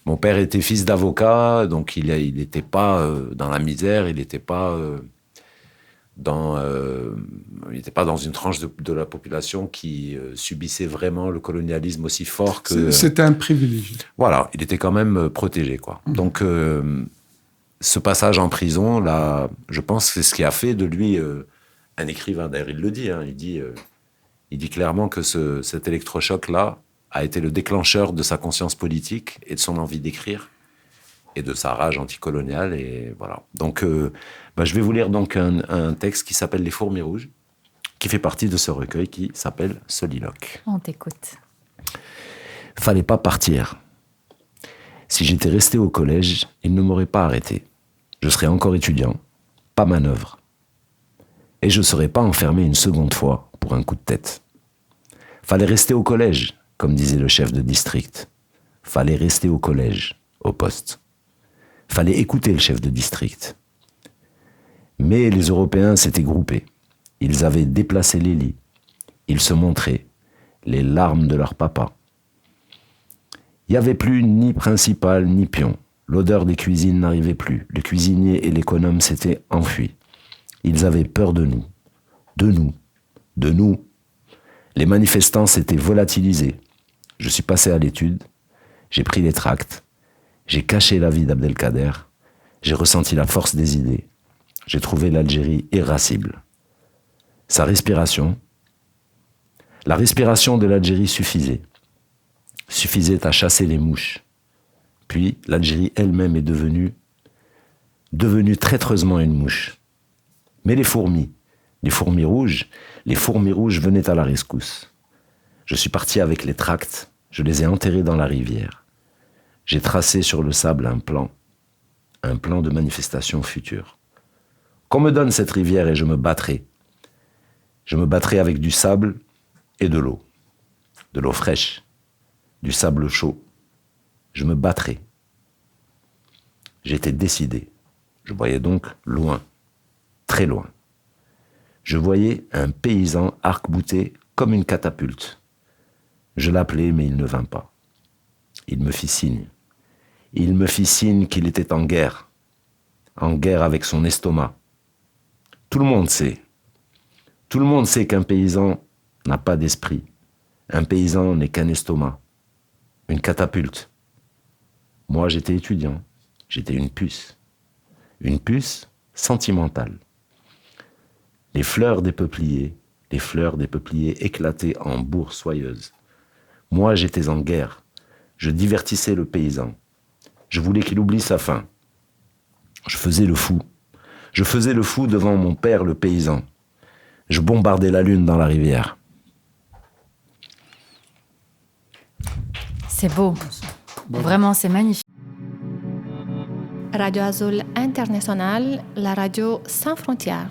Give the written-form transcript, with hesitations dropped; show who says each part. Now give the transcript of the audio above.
Speaker 1: Mon père était fils d'avocat, donc il n'était pas dans la misère, il n'était pas il n'était pas dans une tranche de la population qui subissait vraiment le colonialisme aussi fort que...
Speaker 2: C'était un privilège.
Speaker 1: Voilà, il était quand même protégé, quoi. Donc, ce passage en prison, là, je pense que c'est ce qui a fait de lui un écrivain. D'ailleurs, il le dit, hein, il dit clairement que cet électrochoc-là a été le déclencheur de sa conscience politique et de son envie d'écrire et de sa rage anticoloniale. Et voilà. Donc, je vais vous lire donc un texte qui s'appelle « Les fourmis rouges », qui fait partie de ce recueil qui s'appelle « Soliloque ».
Speaker 3: On t'écoute.
Speaker 1: Fallait pas partir. Si j'étais resté au collège, ils ne m'auraient pas arrêté. Je serais encore étudiant, pas manœuvre. Et je ne serais pas enfermé une seconde fois pour un coup de tête. Fallait rester au collège, comme disait le chef de district. Fallait rester au collège, au poste. Fallait écouter le chef de district. Mais les Européens s'étaient groupés. Ils avaient déplacé les lits. Ils se montraient, les larmes de leur papa. Il n'y avait plus ni principal ni pion. L'odeur des cuisines n'arrivait plus. Le cuisinier et l'économe s'étaient enfuis. Ils avaient peur de nous. De nous. De nous. Les manifestants s'étaient volatilisés. Je suis passé à l'étude. J'ai pris les tracts. J'ai caché la vie d'Abdelkader. J'ai ressenti la force des idées. J'ai trouvé l'Algérie irascible. Sa respiration. La respiration de l'Algérie suffisait à chasser les mouches. Puis l'Algérie elle-même est devenue traîtreusement une mouche. Mais les fourmis rouges venaient à la rescousse. Je suis parti avec les tracts, je les ai enterrés dans la rivière. J'ai tracé sur le sable un plan de manifestation future. Qu'on me donne cette rivière et je me battrai. Je me battrai avec du sable et de l'eau fraîche. Du sable chaud. Je me battrai. J'étais décidé. Je voyais donc loin, très loin. Je voyais un paysan arc-bouté comme une catapulte. Je l'appelai, mais il ne vint pas. Il me fit signe. Il me fit signe qu'il était en guerre avec son estomac. Tout le monde sait qu'un paysan n'a pas d'esprit. Un paysan n'est qu'un estomac. Une catapulte. Moi, j'étais étudiant. J'étais une puce sentimentale. Les fleurs des peupliers éclataient en bourses soyeuses. Moi, j'étais en guerre. Je divertissais le paysan. Je voulais qu'il oublie sa faim. Je faisais le fou devant mon père le paysan. Je bombardais la lune dans la rivière.
Speaker 3: C'est beau. Vraiment, c'est magnifique.
Speaker 4: Radio Azul International, la radio sans frontières.